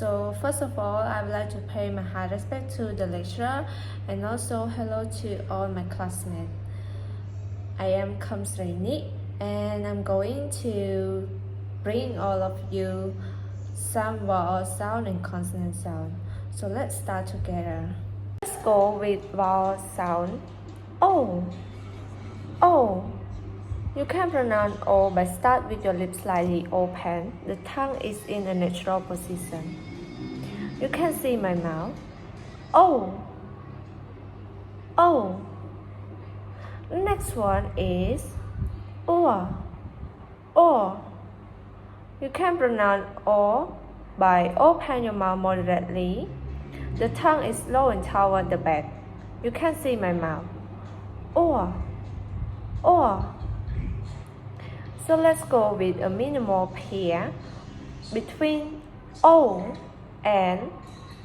So first of all, I would like to pay my high respect to the lecturer and also hello to all my classmates. I am Kamsrini and I'm going to bring all of you some vowel sound and consonant sound. So let's start together. Let's go with vowel sound. O. O. You can pronounce O by start with your lips slightly open. The tongue is in a natural position. You can see my mouth. O. O. The next one is O. O. You can pronounce O by open your mouth moderately. The tongue is low and toward the back. You can see my mouth. O. O. So let's go with a minimal pair between O and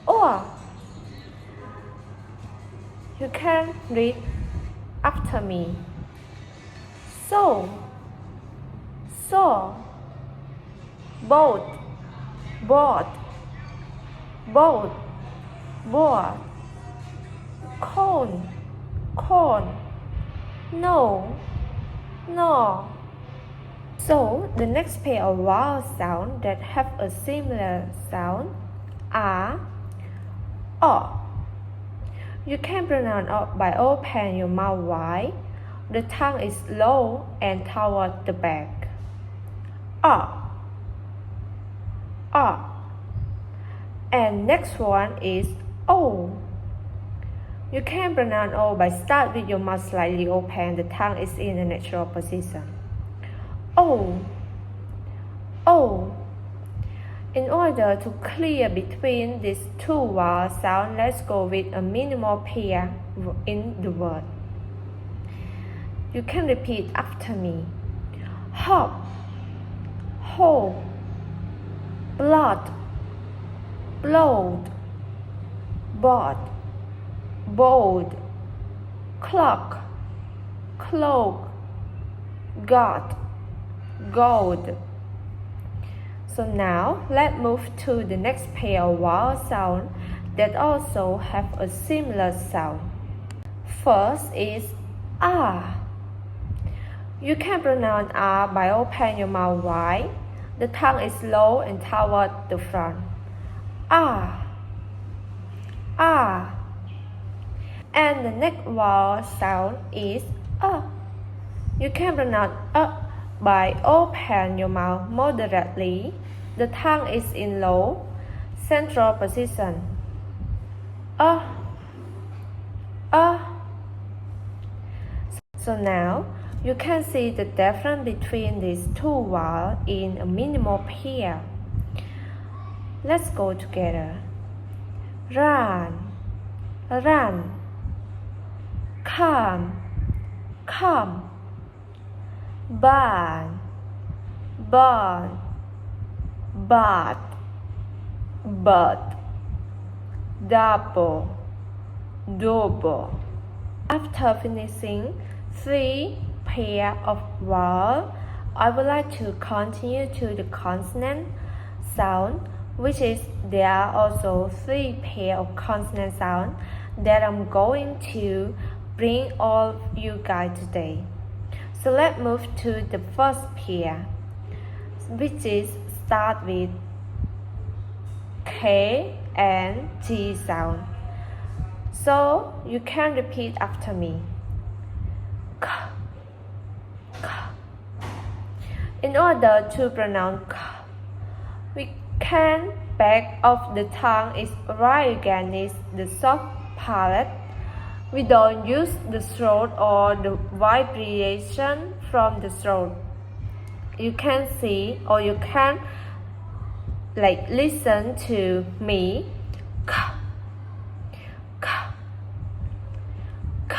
O. You can read after me. So, boat, board, boat, board, cone, cone, no, no. So the next pair of vowel sounds that have a similar sound are O. You can pronounce O by open your mouth wide. The tongue is low and toward the back. O. O. And next one is O. You can pronounce O by start with your mouth slightly open. The tongue is in a natural position. O. O. In order to clear between these two vowel sounds, let's go with a minimal pair in the word. You can repeat after me. Hop, hope, blood, blowed, bought, bold, clock, cloak, got, gold. So now let's move to the next pair of vowel sounds that also have a similar sound. First is R. You can pronounce R by opening your mouth wide. The tongue is low and toward the front. R. R. And the next vowel sound is You can pronounce by open your mouth moderately. The tongue is in low, central position. So now you can see the difference between these two vowels in a minimal pair. Let's go together. Run, run. Come, come. Burn, burn. But, double, double. After finishing 3 pair of vowels, I would like to continue to the consonant sound, which is there are also 3 pair of consonant sound that I'm going to bring all of you guys today. So let's move to the first pair, which is start with K and G sound. So you can repeat after me. K, K. In order to pronounce K, we can back of the tongue is right against the soft palate. We don't use the throat or the vibration from the throat. You can see or you can listen to me. K, K, K.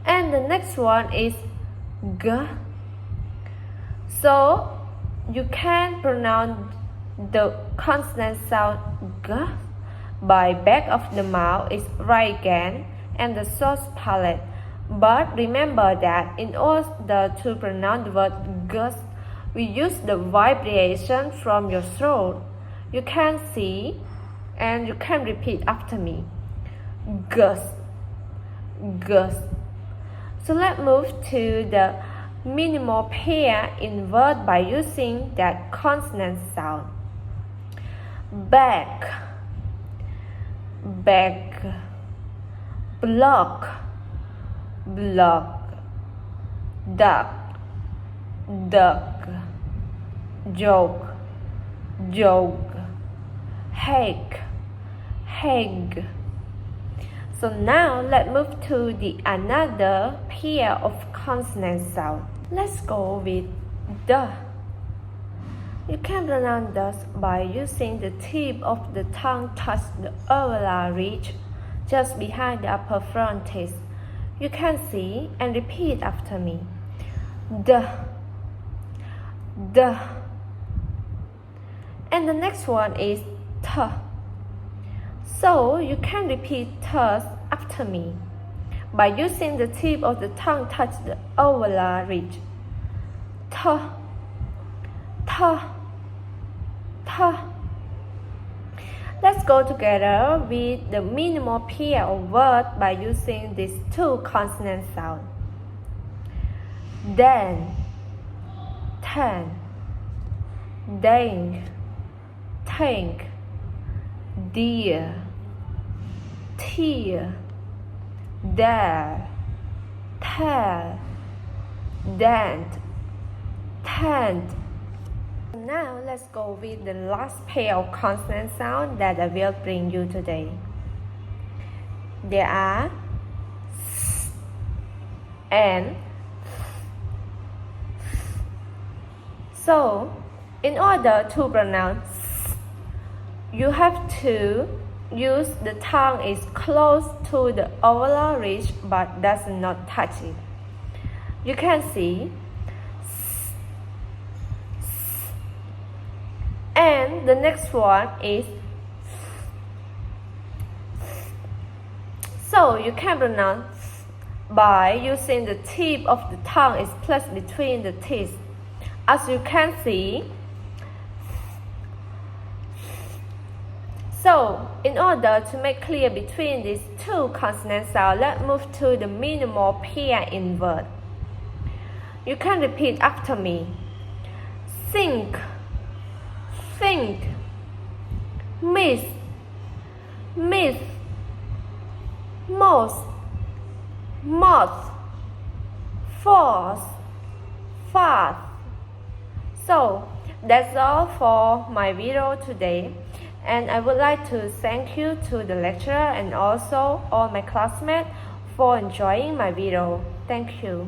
And the next one is G. So you can pronounce the consonant sound G by back of the mouth is right again and the soft palate. But remember that in order to pronounce the word G, we use the vibration from your throat. you can see and you can repeat after me. Girls, girls. So let's move to the minimal pair in word by using that consonant sound. Back, back. Block, block. Duck, duck. Joke, joke. Hag, hag. So now let's move to the another pair of consonant sound. Let's go with the. You can pronounce this by using the tip of the tongue touch the alveolar ridge just behind the upper front teeth. You can see and repeat after me. The. And the next one is t. So you can repeat t after me by using the tip of the tongue touch the alveolar ridge. T, t, t. Let's go together with the minimal pair of words by using these two consonant sounds. Dan, tan, dang, tank, dear, tear, dare, tear, dent, tent. Now let's go with the last pair of consonant sound that I will bring you today. There are s and so in order to pronounce s, you have to use the tongue is close to the alveolar ridge but does not touch it. You can see s, s. And the next one is s. So you can pronounce s by using the tip of the tongue is placed between the teeth. As you can see, so in order to make clear between these two consonant sounds, let's move to the minimal pair in word. You can repeat after me. Think, think. Miss, miss. Most, moth. Force, fast. So that's all for my video today, and I would like to thank you to the lecturer and also all my classmates for enjoying my video. Thank you.